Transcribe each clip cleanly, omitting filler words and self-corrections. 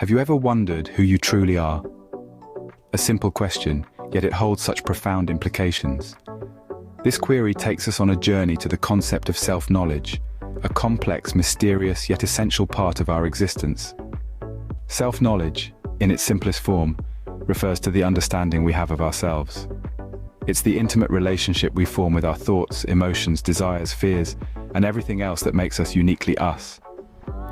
Have you ever wondered who you truly are? A simple question, yet it holds such profound implications. This query takes us on a journey to the concept of self-knowledge, a complex, mysterious, yet essential part of our existence. Self-knowledge, in its simplest form, refers to the understanding we have of ourselves. It's the intimate relationship we form with our thoughts, emotions, desires, fears, and everything else that makes us uniquely us.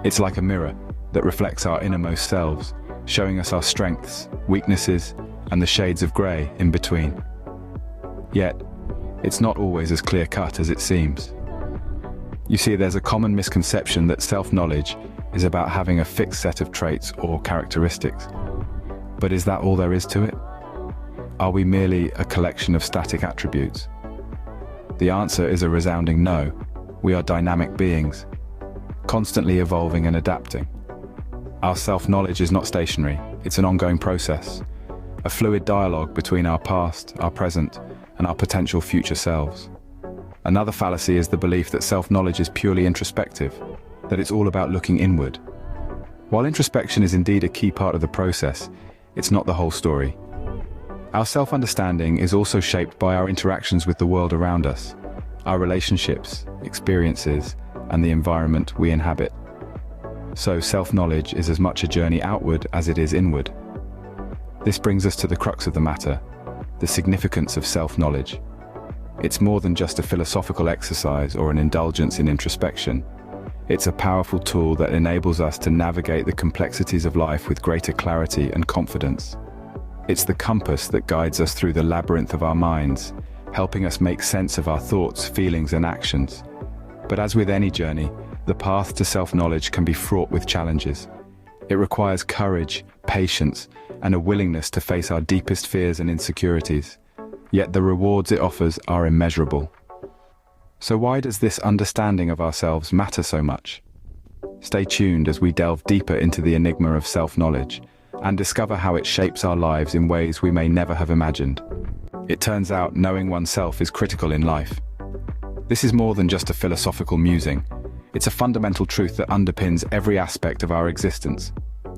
It's like a mirror that reflects our innermost selves, showing us our strengths, weaknesses, and the shades of grey in between. Yet, it's not always as clear-cut as it seems. You see, there's a common misconception that self-knowledge is about having a fixed set of traits or characteristics. But is that all there is to it? Are we merely a collection of static attributes? The answer is a resounding no. We are dynamic beings, constantly evolving and adapting. Our self-knowledge is not stationary, it's an ongoing process, a fluid dialogue between our past, our present, and our potential future selves. Another fallacy is the belief that self-knowledge is purely introspective, that it's all about looking inward. While introspection is indeed a key part of the process, it's not the whole story. Our self-understanding is also shaped by our interactions with the world around us, our relationships, experiences, and the environment we inhabit. So self-knowledge is as much a journey outward as it is inward. This brings us to the crux of the matter, the significance of self-knowledge. It's more than just a philosophical exercise or an indulgence in introspection. It's a powerful tool that enables us to navigate the complexities of life with greater clarity and confidence. It's the compass that guides us through the labyrinth of our minds, helping us make sense of our thoughts, feelings, and actions. But as with any journey, the path to self-knowledge can be fraught with challenges. It requires courage, patience, and a willingness to face our deepest fears and insecurities. Yet the rewards it offers are immeasurable. So why does this understanding of ourselves matter so much? Stay tuned as we delve deeper into the enigma of self-knowledge and discover how it shapes our lives in ways we may never have imagined. It turns out knowing oneself is critical in life. This is more than just a philosophical musing. It's a fundamental truth that underpins every aspect of our existence.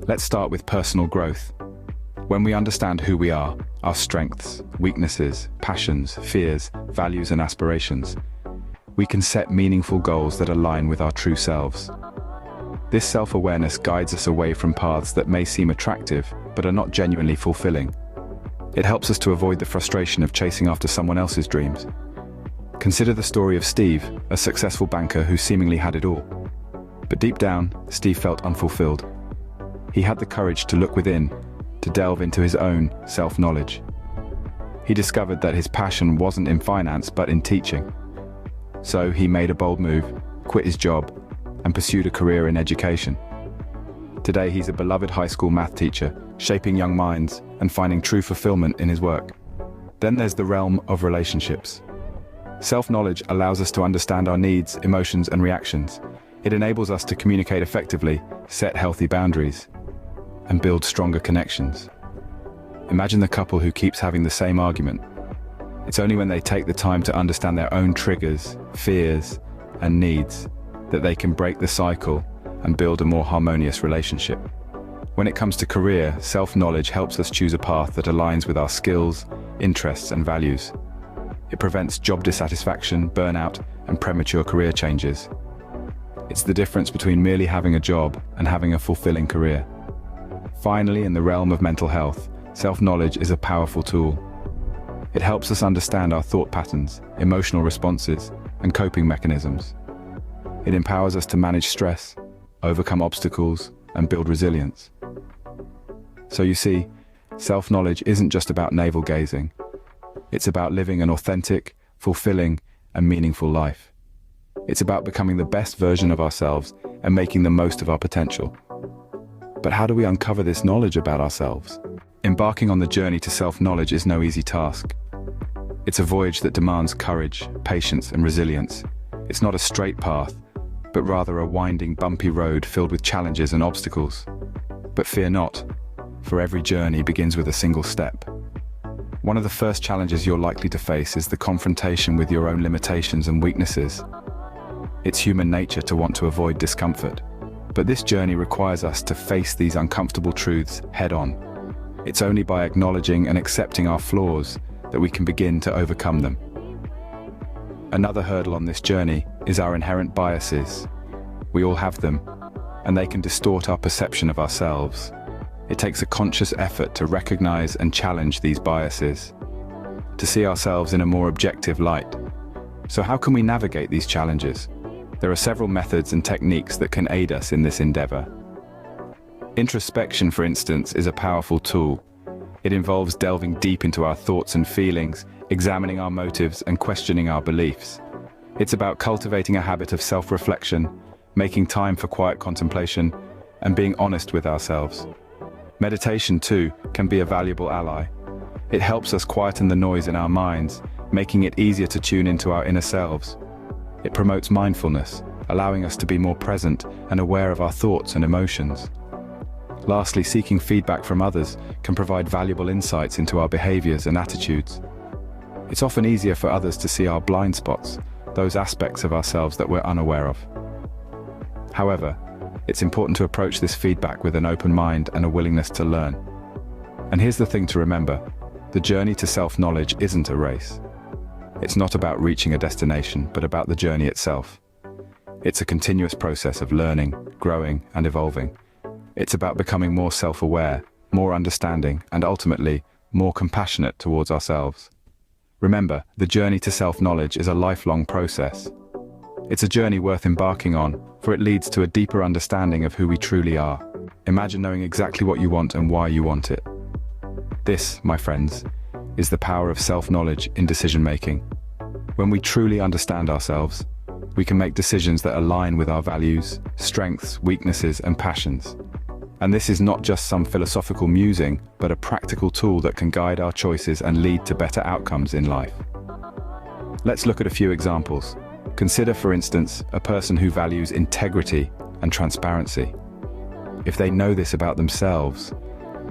Let's start with personal growth. When we understand who we are, our strengths, weaknesses, passions, fears, values, and aspirations, we can set meaningful goals that align with our true selves. This self-awareness guides us away from paths that may seem attractive, but are not genuinely fulfilling. It helps us to avoid the frustration of chasing after someone else's dreams. Consider the story of Steve, a successful banker who seemingly had it all. But deep down, Steve felt unfulfilled. He had the courage to look within, to delve into his own self-knowledge. He discovered that his passion wasn't in finance, but in teaching. So he made a bold move, quit his job, and pursued a career in education. Today he's a beloved high school math teacher, shaping young minds and finding true fulfillment in his work. Then there's the realm of relationships. Self-knowledge allows us to understand our needs, emotions, and reactions. It enables us to communicate effectively, set healthy boundaries, and build stronger connections. Imagine the couple who keeps having the same argument. It's only when they take the time to understand their own triggers, fears, and needs that they can break the cycle and build a more harmonious relationship. When it comes to career, self-knowledge helps us choose a path that aligns with our skills, interests, and values. It prevents job dissatisfaction, burnout, and premature career changes. It's the difference between merely having a job and having a fulfilling career. Finally, in the realm of mental health, self-knowledge is a powerful tool. It helps us understand our thought patterns, emotional responses, and coping mechanisms. It empowers us to manage stress, overcome obstacles, and build resilience. So you see, self-knowledge isn't just about navel-gazing. It's about living an authentic, fulfilling, and meaningful life. It's about becoming the best version of ourselves and making the most of our potential. But how do we uncover this knowledge about ourselves? Embarking on the journey to self-knowledge is no easy task. It's a voyage that demands courage, patience, and resilience. It's not a straight path, but rather a winding, bumpy road filled with challenges and obstacles. But fear not, for every journey begins with a single step. One of the first challenges you're likely to face is the confrontation with your own limitations and weaknesses. It's human nature to want to avoid discomfort. But this journey requires us to face these uncomfortable truths head-on. It's only by acknowledging and accepting our flaws that we can begin to overcome them. Another hurdle on this journey is our inherent biases. We all have them, and they can distort our perception of ourselves. It takes a conscious effort to recognize and challenge these biases, to see ourselves in a more objective light. So how can we navigate these challenges? There are several methods and techniques that can aid us in this endeavor. Introspection, for instance, is a powerful tool. It involves delving deep into our thoughts and feelings, examining our motives, and questioning our beliefs. It's about cultivating a habit of self-reflection, making time for quiet contemplation, and being honest with ourselves. Meditation, too, can be a valuable ally. It helps us quieten the noise in our minds, making it easier to tune into our inner selves. It promotes mindfulness, allowing us to be more present and aware of our thoughts and emotions. Lastly, seeking feedback from others can provide valuable insights into our behaviors and attitudes. It's often easier for others to see our blind spots, those aspects of ourselves that we're unaware of. However, it's important to approach this feedback with an open mind and a willingness to learn. And here's the thing to remember: the journey to self-knowledge isn't a race. It's not about reaching a destination, but about the journey itself. It's a continuous process of learning, growing, and evolving. It's about becoming more self-aware, more understanding, and ultimately, more compassionate towards ourselves. Remember, the journey to self-knowledge is a lifelong process. It's a journey worth embarking on, for it leads to a deeper understanding of who we truly are. Imagine knowing exactly what you want and why you want it. This, my friends, is the power of self-knowledge in decision-making. When we truly understand ourselves, we can make decisions that align with our values, strengths, weaknesses, and passions. And this is not just some philosophical musing, but a practical tool that can guide our choices and lead to better outcomes in life. Let's look at a few examples. Consider, for instance, a person who values integrity and transparency. If they know this about themselves,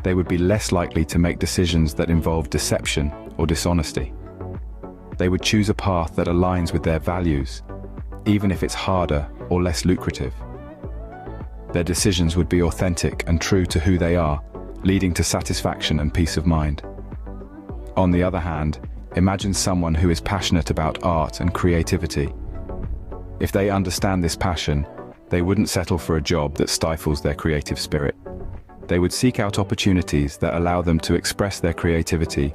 they would be less likely to make decisions that involve deception or dishonesty. They would choose a path that aligns with their values, even if it's harder or less lucrative. Their decisions would be authentic and true to who they are, leading to satisfaction and peace of mind. On the other hand, imagine someone who is passionate about art and creativity. If they understand this passion, they wouldn't settle for a job that stifles their creative spirit. They would seek out opportunities that allow them to express their creativity,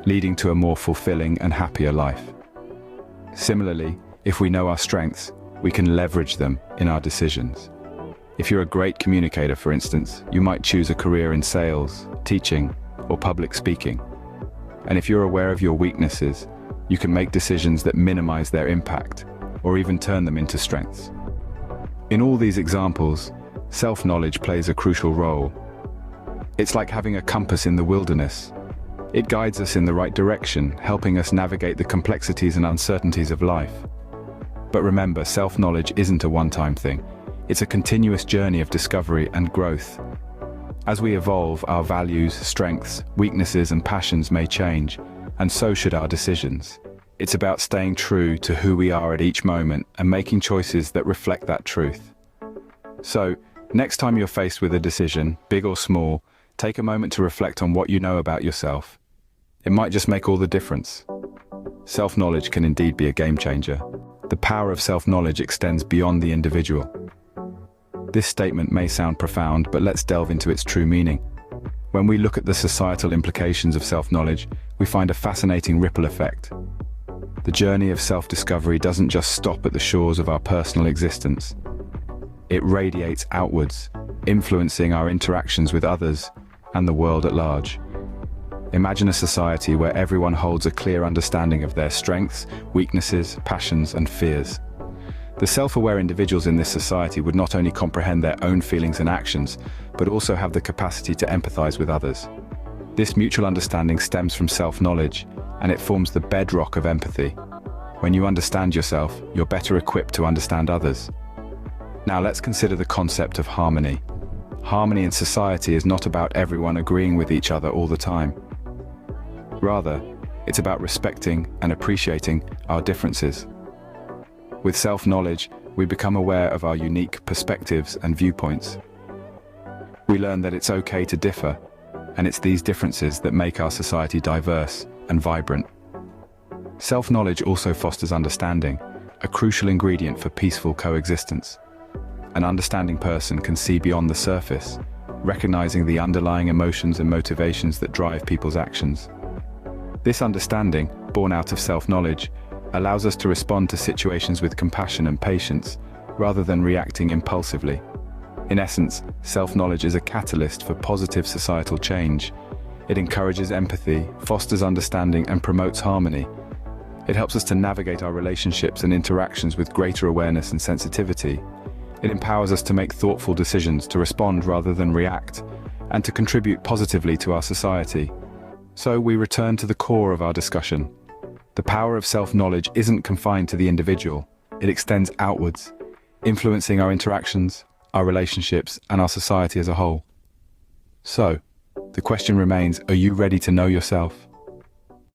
leading to a more fulfilling and happier life. Similarly, if we know our strengths, we can leverage them in our decisions. If you're a great communicator, for instance, you might choose a career in sales, teaching, or public speaking. And if you're aware of your weaknesses, you can make decisions that minimize their impact, or even turn them into strengths. In all these examples, self-knowledge plays a crucial role. It's like having a compass in the wilderness. It guides us in the right direction, helping us navigate the complexities and uncertainties of life. But remember, self-knowledge isn't a one-time thing. It's a continuous journey of discovery and growth. As we evolve, our values, strengths, weaknesses, and passions may change, and so should our decisions. It's about staying true to who we are at each moment and making choices that reflect that truth. So, next time you're faced with a decision, big or small, take a moment to reflect on what you know about yourself. It might just make all the difference. Self-knowledge can indeed be a game changer. The power of self-knowledge extends beyond the individual. This statement may sound profound, but let's delve into its true meaning. When we look at the societal implications of self-knowledge, we find a fascinating ripple effect. The journey of self-discovery doesn't just stop at the shores of our personal existence. It radiates outwards, influencing our interactions with others and the world at large. Imagine a society where everyone holds a clear understanding of their strengths, weaknesses, passions, and fears. The self-aware individuals in this society would not only comprehend their own feelings and actions, but also have the capacity to empathize with others. This mutual understanding stems from self-knowledge, and it forms the bedrock of empathy. When you understand yourself, you're better equipped to understand others. Now let's consider the concept of harmony. Harmony in society is not about everyone agreeing with each other all the time. Rather, it's about respecting and appreciating our differences. With self-knowledge, we become aware of our unique perspectives and viewpoints. We learn that it's okay to differ, and it's these differences that make our society diverse and vibrant. Self-knowledge also fosters understanding, a crucial ingredient for peaceful coexistence. An understanding person can see beyond the surface, recognizing the underlying emotions and motivations that drive people's actions. This understanding, born out of self-knowledge, allows us to respond to situations with compassion and patience, rather than reacting impulsively. In essence, self-knowledge is a catalyst for positive societal change. It encourages empathy, fosters understanding, and promotes harmony. It helps us to navigate our relationships and interactions with greater awareness and sensitivity. It empowers us to make thoughtful decisions, to respond rather than react, and to contribute positively to our society. So we return to the core of our discussion. The power of self-knowledge isn't confined to the individual. It extends outwards, influencing our interactions, our relationships, and our society as a whole. So, the question remains, are you ready to know yourself?